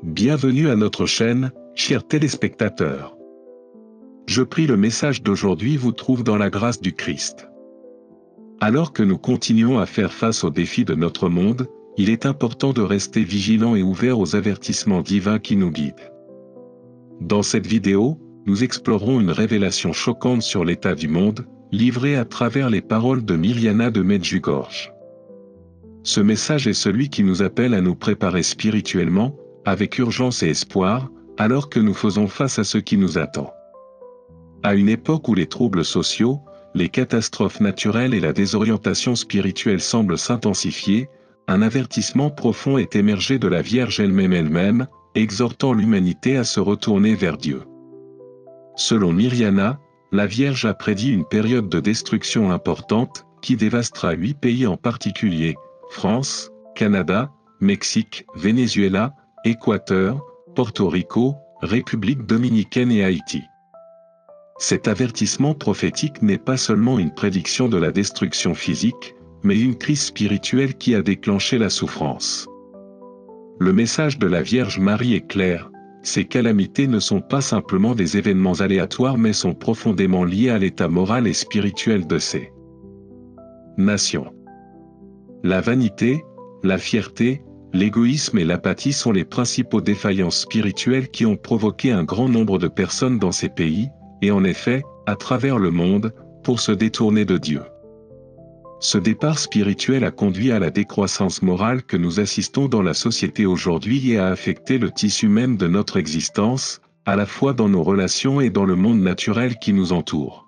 Bienvenue à notre chaîne, chers téléspectateurs. Je prie le message d'aujourd'hui vous trouve dans la grâce du Christ. Alors que nous continuons à faire face aux défis de notre monde, il est important de rester vigilant et ouvert aux avertissements divins qui nous guident. Dans cette vidéo, nous explorerons une révélation choquante sur l'état du monde, livrée à travers les paroles de Mirjana de Medjugorje. Ce message est celui qui nous appelle à nous préparer spirituellement, avec urgence et espoir, alors que nous faisons face à ce qui nous attend. À une époque où les troubles sociaux, les catastrophes naturelles et la désorientation spirituelle semblent s'intensifier, un avertissement profond est émergé de la Vierge elle-même, exhortant l'humanité à se retourner vers Dieu. Selon Mirjana, la Vierge a prédit une période de destruction importante, qui dévastera 8 pays en particulier, France, Canada, Mexique, Venezuela, Équateur, Porto Rico, République dominicaine et Haïti. Cet avertissement prophétique n'est pas seulement une prédiction de la destruction physique, mais une crise spirituelle qui a déclenché la souffrance. Le message de la Vierge Marie est clair, ces calamités ne sont pas simplement des événements aléatoires mais sont profondément liés à l'état moral et spirituel de ces nations. La vanité, la fierté, l'égoïsme et l'apathie sont les principaux défaillances spirituelles qui ont provoqué un grand nombre de personnes dans ces pays, et en effet, à travers le monde, pour se détourner de Dieu. Ce départ spirituel a conduit à la décroissance morale que nous assistons dans la société aujourd'hui et a affecté le tissu même de notre existence, à la fois dans nos relations et dans le monde naturel qui nous entoure.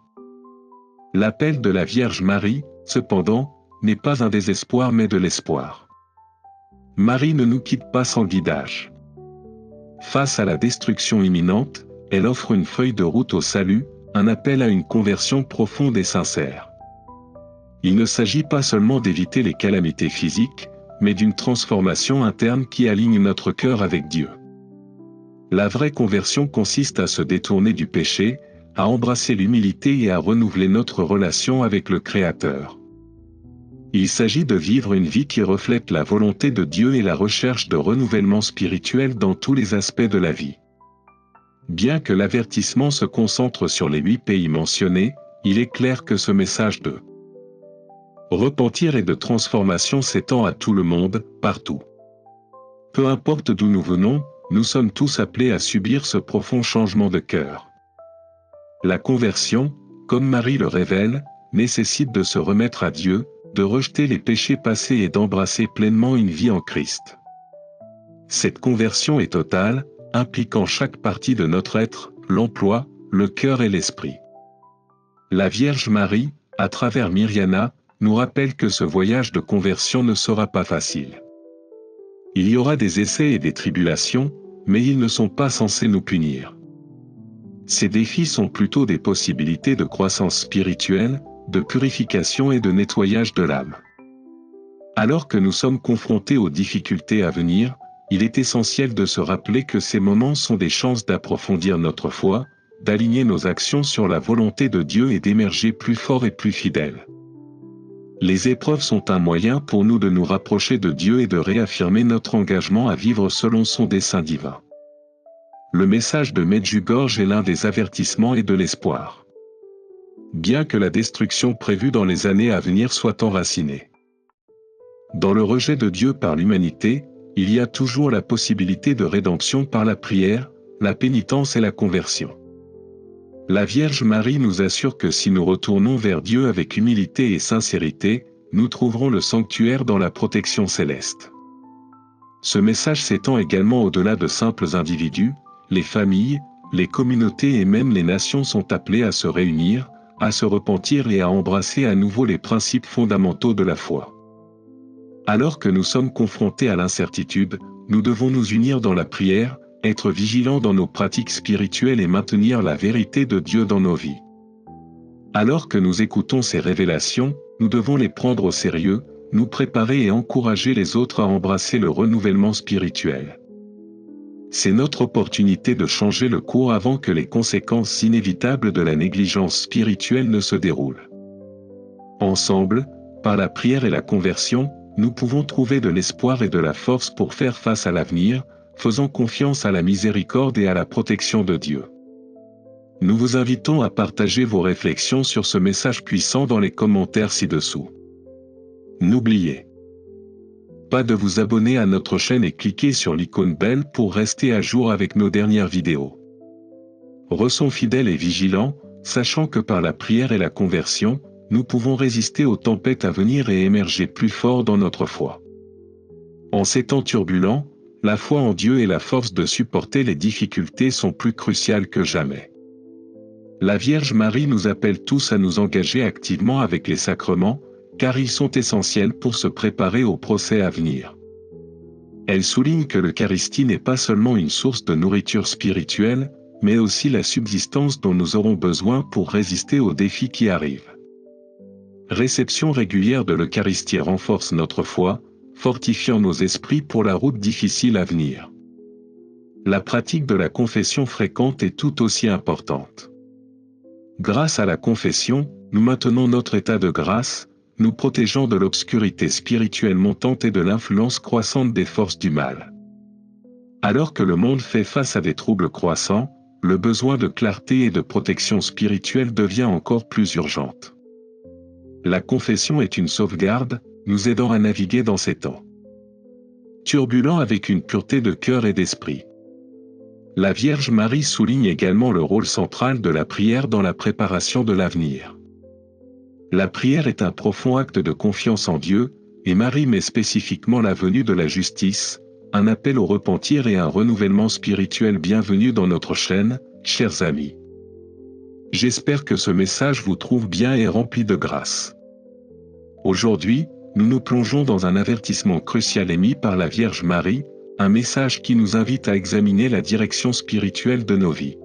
L'appel de la Vierge Marie, cependant, n'est pas un désespoir mais de l'espoir. Marie ne nous quitte pas sans guidage. Face à la destruction imminente, elle offre une feuille de route au salut, un appel à une conversion profonde et sincère. Il ne s'agit pas seulement d'éviter les calamités physiques, mais d'une transformation interne qui aligne notre cœur avec Dieu. La vraie conversion consiste à se détourner du péché, à embrasser l'humilité et à renouveler notre relation avec le Créateur. Il s'agit de vivre une vie qui reflète la volonté de Dieu et la recherche de renouvellement spirituel dans tous les aspects de la vie. Bien que l'avertissement se concentre sur les 8 pays mentionnés, il est clair que ce message de repentir et de transformation s'étend à tout le monde, partout. Peu importe d'où nous venons, nous sommes tous appelés à subir ce profond changement de cœur. La conversion, comme Marie le révèle, nécessite de se remettre à Dieu, de rejeter les péchés passés et d'embrasser pleinement une vie en Christ. Cette conversion est totale, impliquant chaque partie de notre être, l'emploi, le cœur et l'esprit. La Vierge Marie, à travers Mirjana, nous rappelle que ce voyage de conversion ne sera pas facile. Il y aura des essais et des tribulations, mais ils ne sont pas censés nous punir. Ces défis sont plutôt des possibilités de croissance spirituelle, de purification et de nettoyage de l'âme. Alors que nous sommes confrontés aux difficultés à venir, il est essentiel de se rappeler que ces moments sont des chances d'approfondir notre foi, d'aligner nos actions sur la volonté de Dieu et d'émerger plus forts et plus fidèles. Les épreuves sont un moyen pour nous de nous rapprocher de Dieu et de réaffirmer notre engagement à vivre selon son dessein divin. Le message de Medjugorje est l'un des avertissements et de l'espoir. Bien que la destruction prévue dans les années à venir soit enracinée dans le rejet de Dieu par l'humanité, il y a toujours la possibilité de rédemption par la prière, la pénitence et la conversion. La Vierge Marie nous assure que si nous retournons vers Dieu avec humilité et sincérité, nous trouverons le sanctuaire dans la protection céleste. Ce message s'étend également au-delà de simples individus, les familles, les communautés et même les nations sont appelées à se réunir, à se repentir et à embrasser à nouveau les principes fondamentaux de la foi. Alors que nous sommes confrontés à l'incertitude, nous devons nous unir dans la prière, être vigilants dans nos pratiques spirituelles et maintenir la vérité de Dieu dans nos vies. Alors que nous écoutons ces révélations, nous devons les prendre au sérieux, nous préparer et encourager les autres à embrasser le renouvellement spirituel. C'est notre opportunité de changer le cours avant que les conséquences inévitables de la négligence spirituelle ne se déroulent. Ensemble, par la prière et la conversion, nous pouvons trouver de l'espoir et de la force pour faire face à l'avenir, faisons confiance à la miséricorde et à la protection de Dieu. Nous vous invitons à partager vos réflexions sur ce message puissant dans les commentaires ci-dessous. N'oubliez pas de vous abonner à notre chaîne et cliquer sur l'icône belle pour rester à jour avec nos dernières vidéos. Restons fidèles et vigilants, sachant que par la prière et la conversion, nous pouvons résister aux tempêtes à venir et émerger plus fort dans notre foi. En ces temps turbulents, la foi en Dieu et la force de supporter les difficultés sont plus cruciales que jamais. La Vierge Marie nous appelle tous à nous engager activement avec les sacrements, car ils sont essentiels pour se préparer au procès à venir. Elle souligne que l'Eucharistie n'est pas seulement une source de nourriture spirituelle, mais aussi la subsistance dont nous aurons besoin pour résister aux défis qui arrivent. Réception régulière de l'Eucharistie renforce notre foi, fortifiant nos esprits pour la route difficile à venir. La pratique de la confession fréquente est tout aussi importante. Grâce à la confession, nous maintenons notre état de grâce, nous protégeant de l'obscurité spirituelle montante et de l'influence croissante des forces du mal. Alors que le monde fait face à des troubles croissants, le besoin de clarté et de protection spirituelle devient encore plus urgente. La confession est une sauvegarde, nous aidant à naviguer dans ces temps turbulents avec une pureté de cœur et d'esprit. La Vierge Marie souligne également le rôle central de la prière dans la préparation de l'avenir. La prière est un profond acte de confiance en Dieu, et Marie met spécifiquement la venue de la justice, un appel au repentir et un renouvellement spirituel. Bienvenue dans notre chaîne, chers amis. J'espère que ce message vous trouve bien et rempli de grâce. Aujourd'hui, nous nous plongeons dans un avertissement crucial émis par la Vierge Marie, un message qui nous invite à examiner la direction spirituelle de nos vies.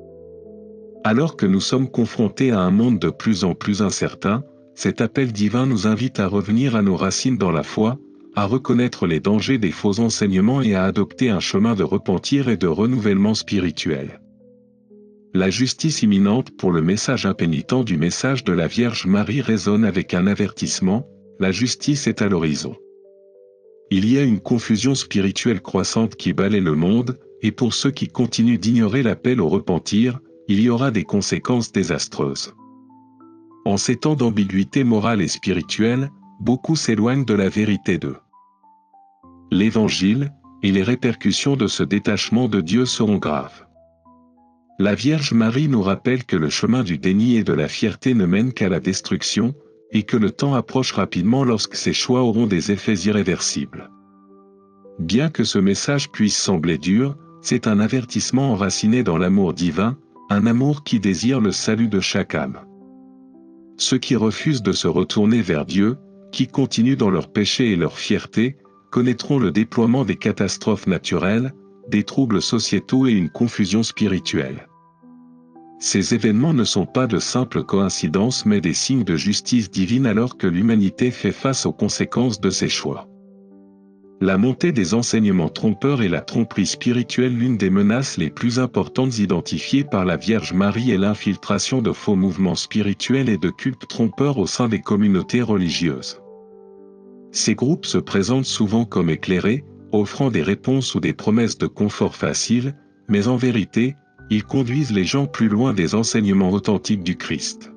Alors que nous sommes confrontés à un monde de plus en plus incertain, cet appel divin nous invite à revenir à nos racines dans la foi, à reconnaître les dangers des faux enseignements et à adopter un chemin de repentir et de renouvellement spirituel. La justice imminente pour le message impénitent du message de la Vierge Marie résonne avec un avertissement, la justice est à l'horizon. Il y a une confusion spirituelle croissante qui balaie le monde, et pour ceux qui continuent d'ignorer l'appel au repentir, il y aura des conséquences désastreuses. En ces temps d'ambiguïté morale et spirituelle, beaucoup s'éloignent de la vérité de l'Évangile, et les répercussions de ce détachement de Dieu seront graves. La Vierge Marie nous rappelle que le chemin du déni et de la fierté ne mène qu'à la destruction, et que le temps approche rapidement lorsque ces choix auront des effets irréversibles. Bien que ce message puisse sembler dur, c'est un avertissement enraciné dans l'amour divin, un amour qui désire le salut de chaque âme. Ceux qui refusent de se retourner vers Dieu, qui continuent dans leur péché et leur fierté, connaîtront le déploiement des catastrophes naturelles, des troubles sociétaux et une confusion spirituelle. Ces événements ne sont pas de simples coïncidences mais des signes de justice divine alors que l'humanité fait face aux conséquences de ses choix. La montée des enseignements trompeurs et la tromperie spirituelle. L'une des menaces les plus importantes identifiées par la Vierge Marie est l'infiltration de faux mouvements spirituels et de cultes trompeurs au sein des communautés religieuses. Ces groupes se présentent souvent comme éclairés, offrant des réponses ou des promesses de confort facile, mais en vérité, ils conduisent les gens plus loin des enseignements authentiques du Christ.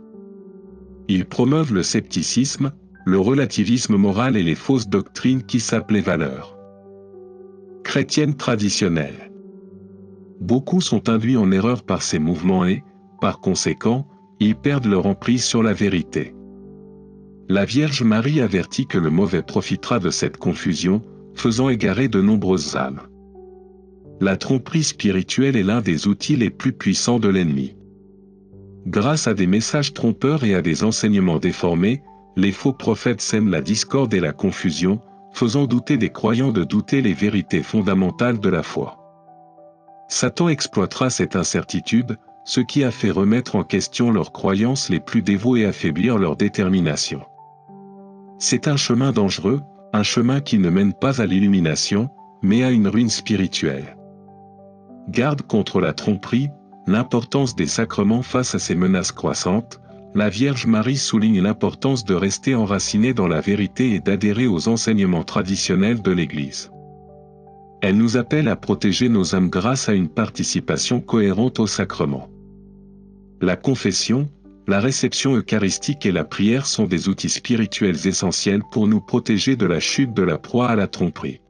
Ils promeuvent le scepticisme, le relativisme moral et les fausses doctrines qui sapent les valeurs chrétiennes traditionnelles. Beaucoup sont induits en erreur par ces mouvements et, par conséquent, ils perdent leur emprise sur la vérité. La Vierge Marie avertit que le mauvais profitera de cette confusion, faisant égarer de nombreuses âmes. La tromperie spirituelle est l'un des outils les plus puissants de l'ennemi. Grâce à des messages trompeurs et à des enseignements déformés, les faux prophètes sèment la discorde et la confusion, faisant douter des croyants de douter les vérités fondamentales de la foi. Satan exploitera cette incertitude, ce qui a fait remettre en question leurs croyances les plus dévots et affaiblir leur détermination. C'est un chemin dangereux, un chemin qui ne mène pas à l'illumination, mais à une ruine spirituelle. Garde contre la tromperie, l'importance des sacrements face à ces menaces croissantes. La Vierge Marie souligne l'importance de rester enraciné dans la vérité et d'adhérer aux enseignements traditionnels de l'Église. Elle nous appelle à protéger nos âmes grâce à une participation cohérente au sacrement. La confession, la réception eucharistique et la prière sont des outils spirituels essentiels pour nous protéger de la chute de la proie à la tromperie.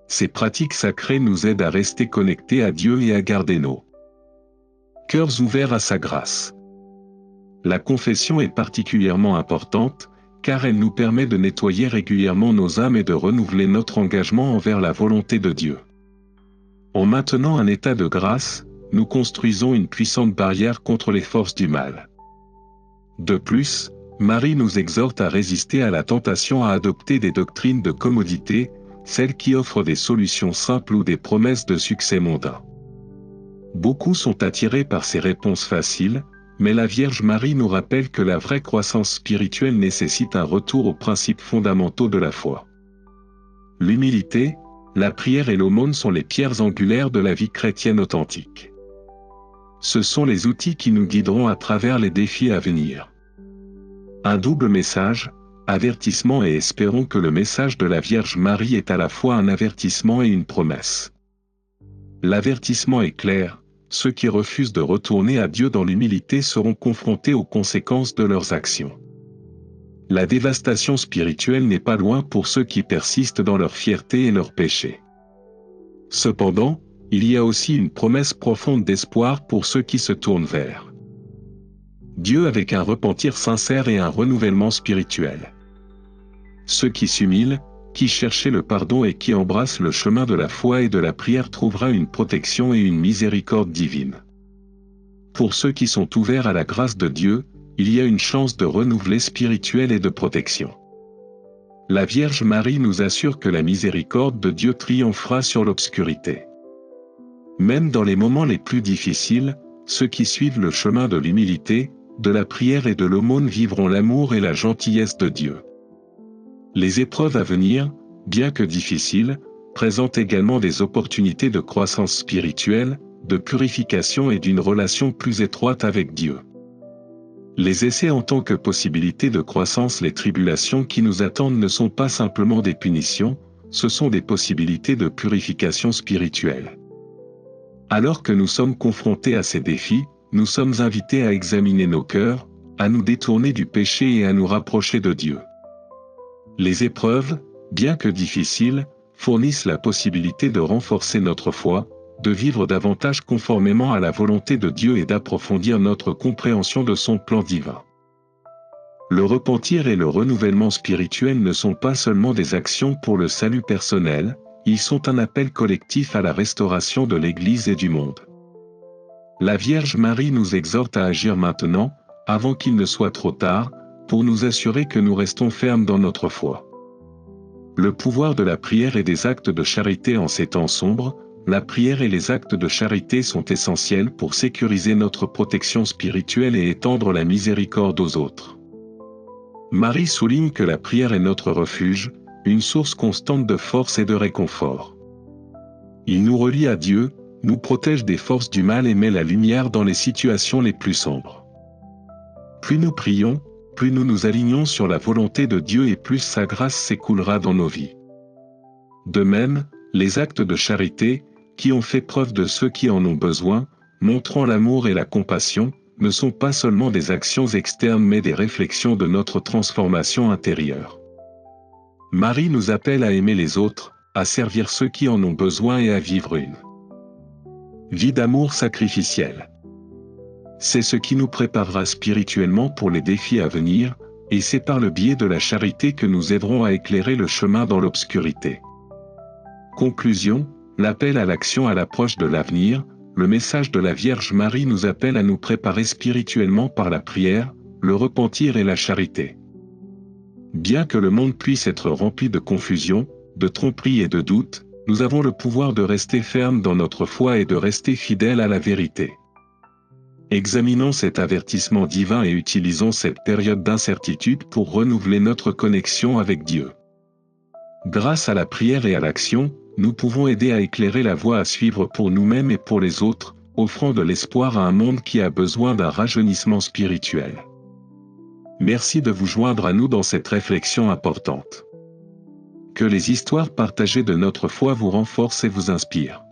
Ces pratiques sacrées nous aident à rester connectés à Dieu et à garder nos cœurs ouverts à sa grâce. La confession est particulièrement importante, car elle nous permet de nettoyer régulièrement nos âmes et de renouveler notre engagement envers la volonté de Dieu. En maintenant un état de grâce, nous construisons une puissante barrière contre les forces du mal. De plus, Marie nous exhorte à résister à la tentation à adopter des doctrines de commodité, celles qui offrent des solutions simples ou des promesses de succès mondain. Beaucoup sont attirés par ces réponses faciles, mais la Vierge Marie nous rappelle que la vraie croissance spirituelle nécessite un retour aux principes fondamentaux de la foi. L'humilité, la prière et l'aumône sont les pierres angulaires de la vie chrétienne authentique. Ce sont les outils qui nous guideront à travers les défis à venir. Un double message, avertissement, et espérons que le message de la Vierge Marie est à la fois un avertissement et une promesse. L'avertissement est clair. Ceux qui refusent de retourner à Dieu dans l'humilité seront confrontés aux conséquences de leurs actions. La dévastation spirituelle n'est pas loin pour ceux qui persistent dans leur fierté et leurs péchés. Cependant, il y a aussi une promesse profonde d'espoir pour ceux qui se tournent vers Dieu avec un repentir sincère et un renouvellement spirituel. Ceux qui s'humilent, qui cherchent le pardon et qui embrassent le chemin de la foi et de la prière trouvera une protection et une miséricorde divine. Pour ceux qui sont ouverts à la grâce de Dieu, il y a une chance de renouveler spirituel et de protection. La Vierge Marie nous assure que la miséricorde de Dieu triomphera sur l'obscurité. Même dans les moments les plus difficiles, ceux qui suivent le chemin de l'humilité, de la prière et de l'aumône vivront l'amour et la gentillesse de Dieu. Les épreuves à venir, bien que difficiles, présentent également des opportunités de croissance spirituelle, de purification et d'une relation plus étroite avec Dieu. Les essais en tant que possibilité de croissance, les tribulations qui nous attendent ne sont pas simplement des punitions, ce sont des possibilités de purification spirituelle. Alors que nous sommes confrontés à ces défis, nous sommes invités à examiner nos cœurs, à nous détourner du péché et à nous rapprocher de Dieu. Les épreuves, bien que difficiles, fournissent la possibilité de renforcer notre foi, de vivre davantage conformément à la volonté de Dieu et d'approfondir notre compréhension de son plan divin. Le repentir et le renouvellement spirituel ne sont pas seulement des actions pour le salut personnel, ils sont un appel collectif à la restauration de l'Église et du monde. La Vierge Marie nous exhorte à agir maintenant, avant qu'il ne soit trop tard, pour nous assurer que nous restons fermes dans notre foi. Le pouvoir de la prière et des actes de charité en ces temps sombres, la prière et les actes de charité sont essentiels pour sécuriser notre protection spirituelle et étendre la miséricorde aux autres. Marie souligne que la prière est notre refuge, une source constante de force et de réconfort. Il nous relie à Dieu, nous protège des forces du mal et met la lumière dans les situations les plus sombres. Plus nous prions, plus nous nous alignons sur la volonté de Dieu et plus sa grâce s'écoulera dans nos vies. De même, les actes de charité, qui ont fait preuve de ceux qui en ont besoin, montrant l'amour et la compassion, ne sont pas seulement des actions externes mais des réflexions de notre transformation intérieure. Marie nous appelle à aimer les autres, à servir ceux qui en ont besoin et à vivre une vie d'amour sacrificiel. C'est ce qui nous préparera spirituellement pour les défis à venir, et c'est par le biais de la charité que nous aiderons à éclairer le chemin dans l'obscurité. Conclusion, l'appel à l'action à l'approche de l'avenir, le message de la Vierge Marie nous appelle à nous préparer spirituellement par la prière, le repentir et la charité. Bien que le monde puisse être rempli de confusion, de tromperie et de doute, nous avons le pouvoir de rester fermes dans notre foi et de rester fidèles à la vérité. Examinons cet avertissement divin et utilisons cette période d'incertitude pour renouveler notre connexion avec Dieu. Grâce à la prière et à l'action, nous pouvons aider à éclairer la voie à suivre pour nous-mêmes et pour les autres, offrant de l'espoir à un monde qui a besoin d'un rajeunissement spirituel. Merci de vous joindre à nous dans cette réflexion importante. Que les histoires partagées de notre foi vous renforcent et vous inspirent.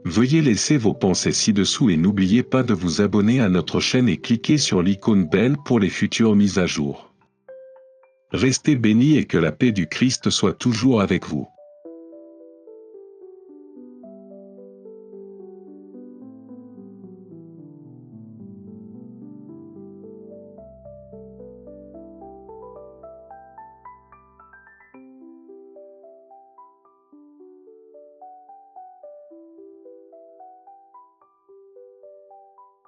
Veuillez laisser vos pensées ci-dessous et n'oubliez pas de vous abonner à notre chaîne et cliquer sur l'icône belle pour les futures mises à jour. Restez bénis et que la paix du Christ soit toujours avec vous.